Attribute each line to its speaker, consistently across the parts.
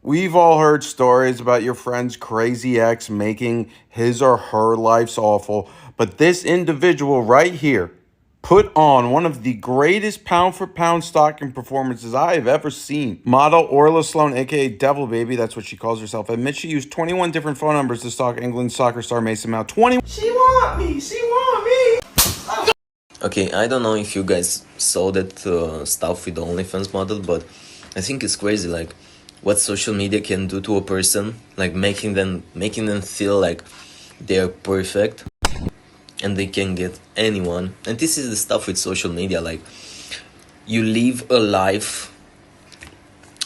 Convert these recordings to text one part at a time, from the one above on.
Speaker 1: We've all heard stories about your friend's crazy ex making his or her lives awful, but this individual right here put on one of the greatest pound-for-pound stalking performances I have ever seen. Model Orla Sloan, aka Devil Baby, that's what she calls herself, admits she used 21 different phone numbers to stalk England soccer star Mason Mount.
Speaker 2: She want me! She want me!
Speaker 3: Okay, I don't know if you guys saw that stuff with the OnlyFans model, but I think it's crazy, like, what social media can do to a person, like making them feel like they're perfect and they can get anyone. And this is the stuff with social media, like, you live a life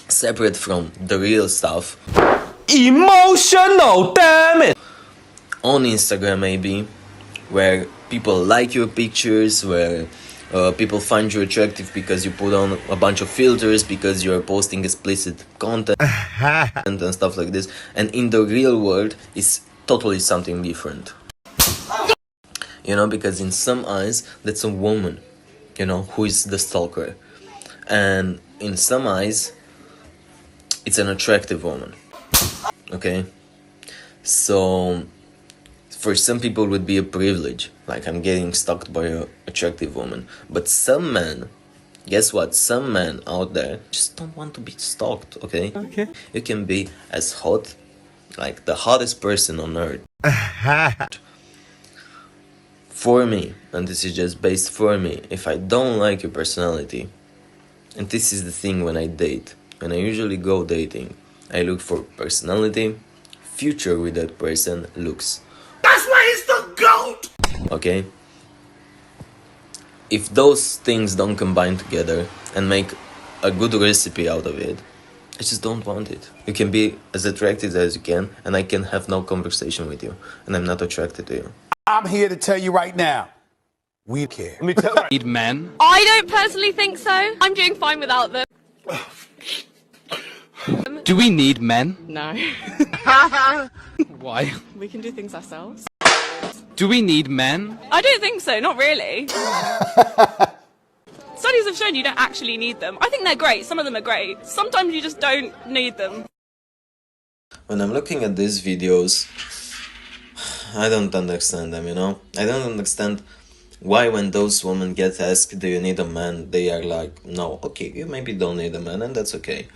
Speaker 3: separate from the real stuff.
Speaker 4: Emotional, damn it!
Speaker 3: On Instagram maybe, where people like your pictures, where people find you attractive because you put on a bunch of filters, because you're posting explicit content and stuff like this. And in the real world, it's totally something different. You know, because in some eyes, that's a woman, you know, who is the stalker. And in some eyes, it's an attractive woman. Okay? So, for some people it would be a privilege, like I'm getting stalked by an attractive woman. But some men, guess what? Some men out there just don't want to be stalked, okay?
Speaker 4: Okay.
Speaker 3: You can be as hot, like the hottest person on earth. For me, and this is just based for me, if I don't like your personality, and this is the thing when I date, when I usually go dating, I look for personality, future with that person, looks.
Speaker 2: That's why he's the GOAT!
Speaker 3: Okay? If those things don't combine together and make a good recipe out of it, I just don't want it. You can be as attractive as you can, and I can have no conversation with you, and I'm not attracted to you.
Speaker 5: I'm here to tell you right now, we care.
Speaker 4: Let me tell you. Need men?
Speaker 6: I don't personally think so. I'm doing fine without them.
Speaker 4: Do we need men?
Speaker 6: No.
Speaker 4: Why?
Speaker 6: We can do things ourselves.
Speaker 4: Do we need men?
Speaker 6: I don't think so, not really. Studies have shown you don't actually need them. I think they're great, some of them are great. Sometimes you just don't need them.
Speaker 3: When I'm looking at these videos, I don't understand them, you know? I don't understand why when those women get asked, do you need a man? They are like, no, okay, you maybe don't need a man, and that's okay.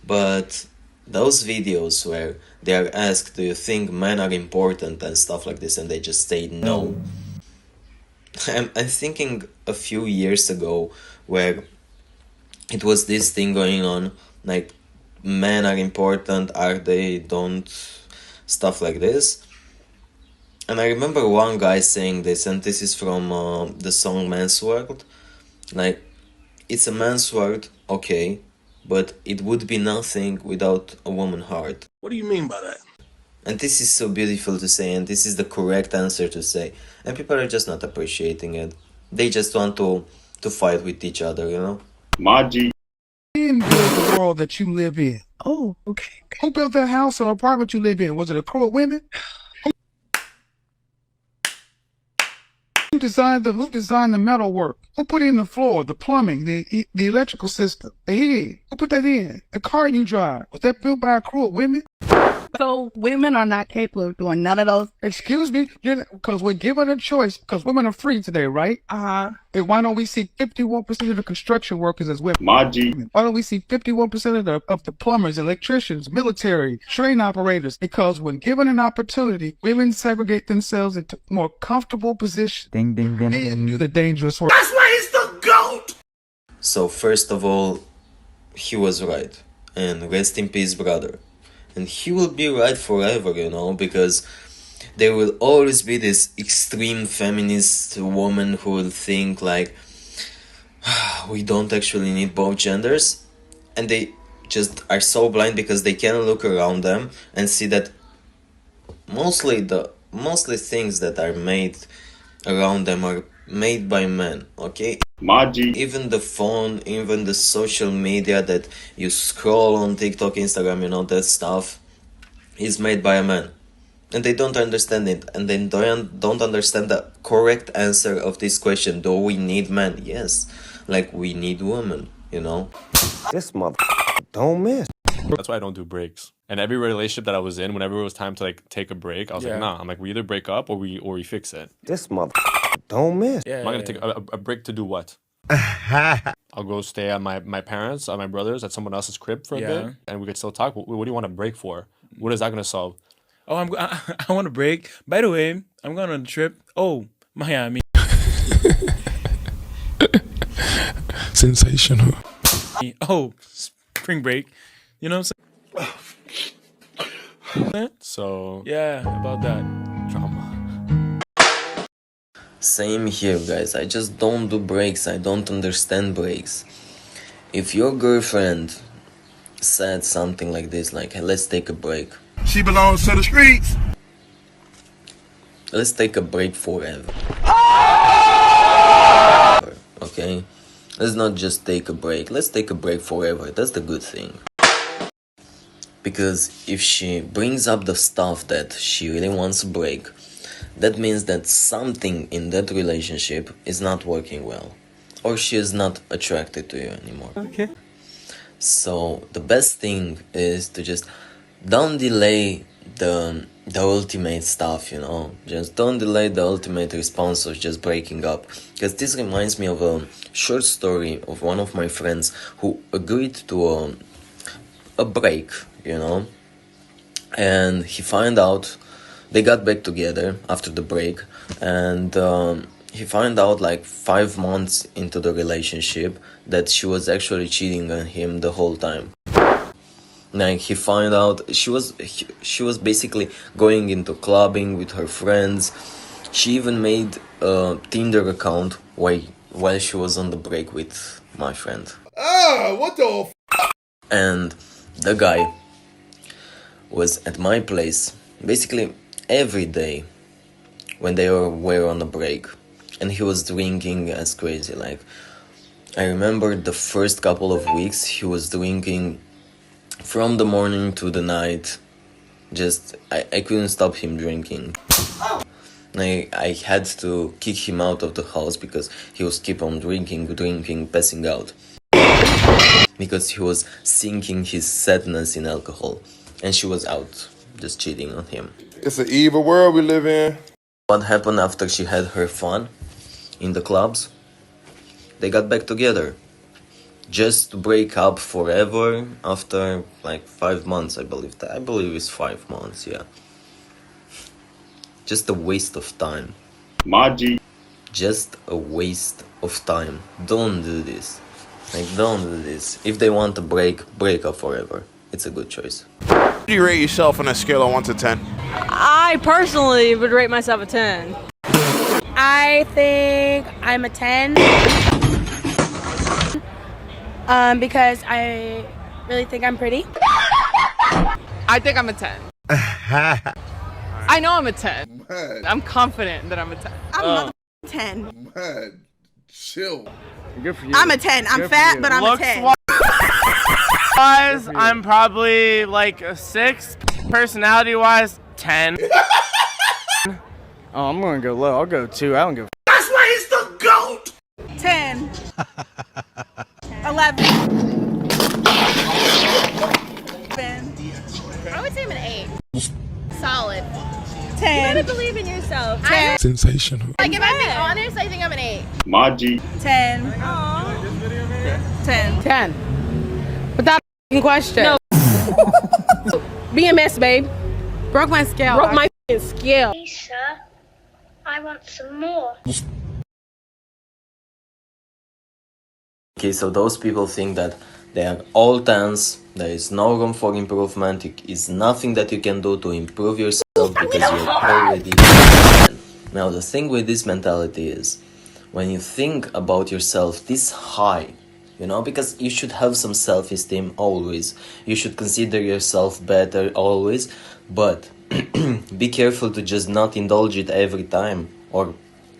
Speaker 3: But those videos where they are asked, do you think men are important and stuff like this, and they just say no. I'm thinking a few years ago where it was this thing going on, like, men are important, are they, don't, stuff like this. And I remember one guy saying this, and this is from the song Man's World. Like, it's a man's world, okay, but it would be nothing without a woman's heart.
Speaker 2: What do you mean by that?
Speaker 3: And this is so beautiful to say, and this is the correct answer to say. And people are just not appreciating it. They just want to fight with each other, you know?
Speaker 5: Maji. Build the world that you live in. Oh, okay. Who built that house or apartment you live in? Was it a crew of women? Who designed the metal work? Who put in the floor, the plumbing, the electrical system, the heat? Who put that in? The car you drive, was that built by a crew of women?
Speaker 7: So women are not capable of doing none of those.
Speaker 5: Excuse me, because we're given a choice, because women are free today, right? And why don't we see 51% of the construction workers as women? Maji. Why don't we see 51% of the plumbers, electricians, military, train operators? Because when given an opportunity, women segregate themselves into more comfortable positions. Ding, ding, ding. And do the dangerous work.
Speaker 2: That's why he's the GOAT!
Speaker 3: So first of all, he was right. And rest in peace, brother. And he will be right forever, you know, because there will always be this extreme feminist woman who will think like, we don't actually need both genders. And they just are so blind because they can't look around them and see that mostly things that are made around them are made by men, okay? Maji. Even the phone, even the social media that you scroll on TikTok, Instagram, you know, that stuff is made by a man. And they don't understand it, and they don't understand the correct answer of this question. Do we need men? Yes, like we need women, you know?
Speaker 4: This mother don't miss.
Speaker 8: That's why I don't do breaks. And every relationship that I was in, whenever it was time to like take a break, I was like, nah. I'm like, we either break up or we fix it.
Speaker 2: This mother don't miss.
Speaker 8: I'm not gonna take a break to do what? I'll go stay at my parents, at my brother's, at someone else's crib for a bit, and we could still talk. What do you want to break for? What is that gonna solve?
Speaker 9: Oh, I want to break. By the way, I'm going on a trip. Oh, Miami.
Speaker 10: Sensational.
Speaker 9: Oh, spring break. You know what I'm saying?
Speaker 8: So
Speaker 9: Yeah, about that.
Speaker 8: drama.
Speaker 3: Same here, guys. I just don't do breaks. I don't understand breaks. If your girlfriend said something like this, like, hey, let's take a break.
Speaker 10: She belongs to the streets.
Speaker 3: Let's take a break forever. Okay? Let's not just take a break. Let's take a break forever. That's the good thing. Because if she brings up the stuff that she really wants a break, that means that something in that relationship is not working well. Or she is not attracted to you anymore.
Speaker 2: Okay.
Speaker 3: So the best thing is to just don't delay the ultimate stuff, you know. Just don't delay the ultimate response of just breaking up. Because this reminds me of a short story of one of my friends who agreed to a break, you know. And he found out, they got back together after the break, and he found out like 5 months into the relationship that she was actually cheating on him the whole time. Like, he found out she was basically going into clubbing with her friends. She even made a Tinder account while she was on the break with my friend.
Speaker 10: Ah, what the
Speaker 3: And the guy was at my place basically every day when they were on a break, and he was drinking as crazy. Like, I remember the first couple of weeks he was drinking from the morning to the night. Just I couldn't stop him drinking. I had to kick him out of the house because he was keep on drinking, passing out, because he was sinking his sadness in alcohol, and she was out just cheating on him.
Speaker 10: It's an evil world we live in.
Speaker 3: What happened after she had her fun in the clubs? They got back together. Just to break up forever after like 5 months, I believe. I believe it's 5 months, yeah. Just a waste of time.
Speaker 11: Maji.
Speaker 3: Just a waste of time. Don't do this. Like, don't do this. If they want to break up forever. It's a good choice.
Speaker 10: How do you rate yourself on a scale of 1 to 10?
Speaker 6: I personally would rate myself a 10.
Speaker 7: I think I'm a 10. Because I really think I'm pretty.
Speaker 12: I think I'm a 10. I know I'm a 10.
Speaker 10: Man,
Speaker 12: I'm confident that I'm a 10.
Speaker 7: I'm a 10.
Speaker 10: man, chill.
Speaker 2: Good for you.
Speaker 7: I'm a 10. I'm fat, but I'm a 10.
Speaker 13: Wise, I'm probably like a 6. Personality wise, 10.
Speaker 2: Oh, I'm gonna go low. I'll go 2. I don't give. That's why he's the GOAT.
Speaker 7: 10. 11.
Speaker 6: I would say I'm an 8. Solid.
Speaker 7: 10.
Speaker 6: You gotta believe in yourself.
Speaker 7: 10.
Speaker 10: Sensational.
Speaker 6: Like, if I'm being honest, I think I'm an 8.
Speaker 11: Maji.
Speaker 7: 10. 10.
Speaker 12: 10. Without a question.
Speaker 6: No.
Speaker 12: BMS, babe.
Speaker 7: Broke my scale.
Speaker 12: Broke my scale.
Speaker 14: Please, sir. I want some more.
Speaker 3: Okay, so those people think that they are all 10s, there is no room for improvement, it is nothing that you can do to improve yourself because you're already 10. Now, the thing with this mentality is, when you think about yourself this high, you know, because you should have some self-esteem always, you should consider yourself better always, but be careful to just not indulge it every time, or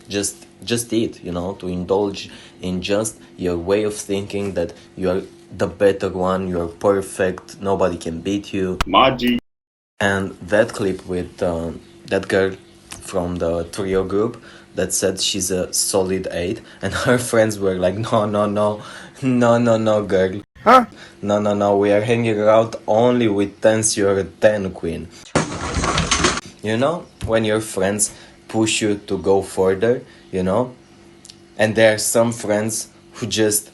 Speaker 3: just eat, you know, to indulge in just your way of thinking that you are the better one, you are perfect, nobody can beat you.
Speaker 11: Maji.
Speaker 3: And that clip with that girl from the trio group that said she's a solid 8, and her friends were like, no, girl.
Speaker 10: Huh?
Speaker 3: No, we are hanging out only with 10s, you're a 10 queen. You know, when your friends push you to go further, you know, and there are some friends who just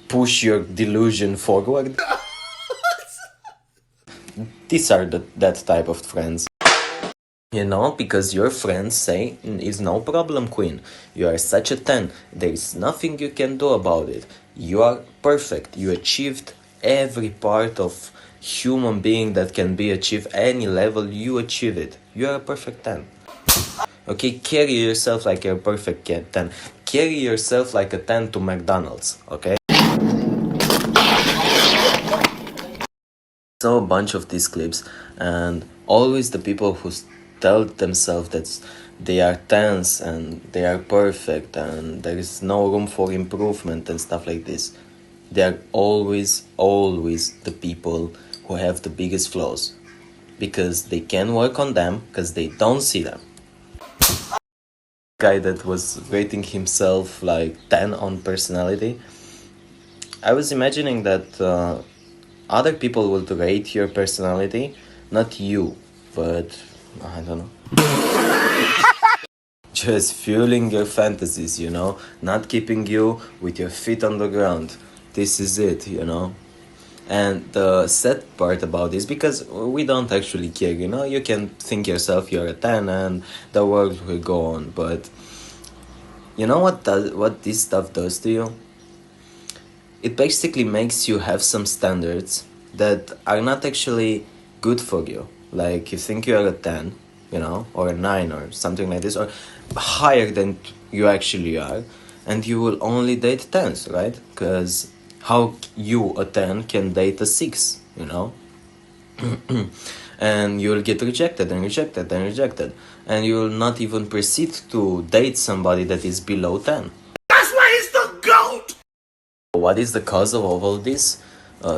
Speaker 3: push your delusion forward. These are that type of friends. You know, because your friends say, it's no problem, queen. You are such a 10. There is nothing you can do about it. You are perfect. You achieved every part of human being that can be achieved. Any level, you achieve it. You are a perfect 10. Okay, carry yourself like a perfect 10. Carry yourself like a 10 to McDonald's, okay? Saw a bunch of these clips, and always the people who tell themselves that they are 10s and they are perfect and there is no room for improvement and stuff like this, they are always the people who have the biggest flaws, because they can work on them because they don't see them. Guy that was rating himself like 10 on personality, I was imagining that other people will rate your personality, not you, but I don't know. Just fueling your fantasies, you know, not keeping you with your feet on the ground. This is it, you know. And the sad part about this, because we don't actually care, you know, you can think yourself you're a 10 and the world will go on, but you know what this stuff does to you? It basically makes you have some standards that are not actually good for you. Like, you think you are a 10, you know, or a 9 or something like this, or higher than you actually are, and you will only date 10s, right? Because how you, a 10, can date a 6, you know? And you will get rejected and rejected and rejected, and you will not even proceed to date somebody that is below 10.
Speaker 2: That's why he's the GOAT!
Speaker 3: What is the cause of all this?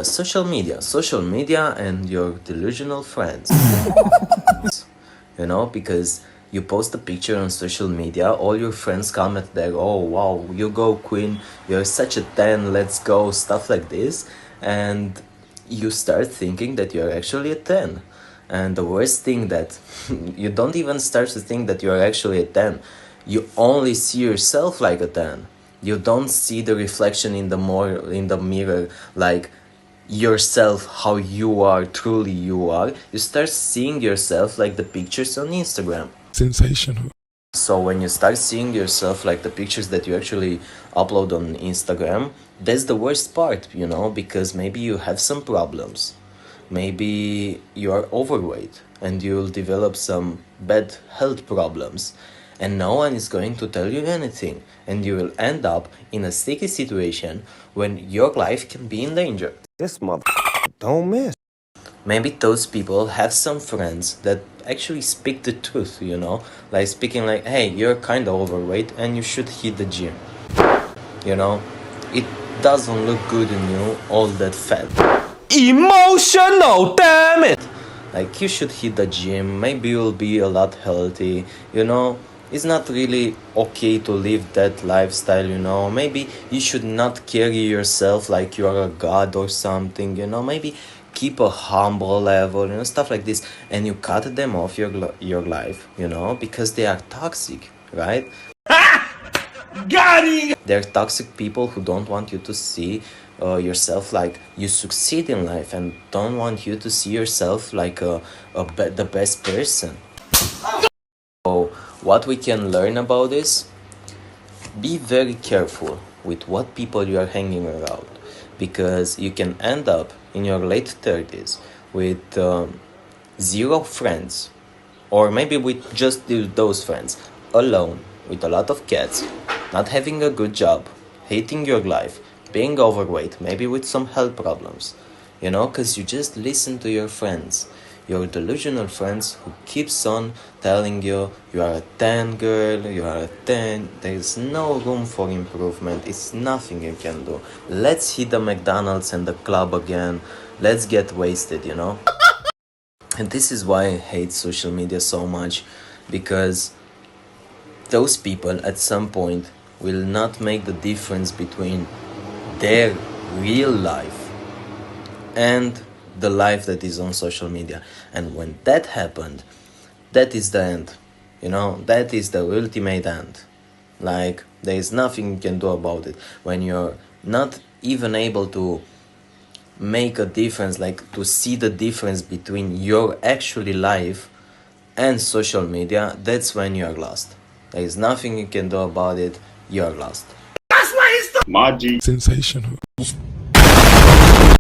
Speaker 3: Social media and your delusional friends. You know, because you post a picture on social media, all your friends comment there, oh wow, you go queen, you're such a 10, let's go, stuff like this, and you start thinking that you're actually a 10. And the worst thing that you don't even start to think that you're actually a 10, you only see yourself like a 10. You don't see the reflection in the mirror, like yourself, how you are, truly you are. You start seeing yourself like the pictures on Instagram.
Speaker 10: Sensational.
Speaker 3: So when you start seeing yourself like the pictures that you actually upload on Instagram, that's the worst part, you know, because maybe you have some problems. Maybe you are overweight and you'll develop some bad health problems, and no one is going to tell you anything, and you will end up in a sticky situation when your life can be in danger.
Speaker 11: This mother don't miss.
Speaker 3: Maybe those people have some friends that actually speak the truth, you know, like speaking like, hey, you're kind of overweight and you should hit the gym. You know, it doesn't look good in you, all that fat.
Speaker 11: Emotional, damn it!
Speaker 3: Like, you should hit the gym, maybe you'll be a lot healthy, you know. It's not really okay to live that lifestyle, you know. Maybe you should not carry yourself like you are a god or something, you know. Maybe keep a humble level, you know, stuff like this. And you cut them off your life, you know, because they are toxic, right?
Speaker 2: Got him!
Speaker 3: They're toxic people who don't want you to see yourself like you succeed in life, and don't want you to see yourself like the best person. So what we can learn about this: be very careful with what people you are hanging around, because you can end up in your late 30s with 0 friends, or maybe with just those friends, alone, with a lot of cats, not having a good job, hating your life, being overweight, maybe with some health problems, you know, because you just listen to your friends, your delusional friends who keeps on telling you you are a 10 girl, you are a 10, there is no room for improvement, it's nothing you can do. Let's hit the McDonald's and the club again, let's get wasted, you know. And this is why I hate social media so much, because those people at some point will not make the difference between their real life and the life that is on social media. And when that happened, that is the end. You know, that is the ultimate end. Like, there is nothing you can do about it. When you're not even able to make a difference, like to see the difference between your actually life and social media, that's when you're lost. There is nothing you can do about it. You're lost.
Speaker 2: That's why it's the
Speaker 10: Sensational.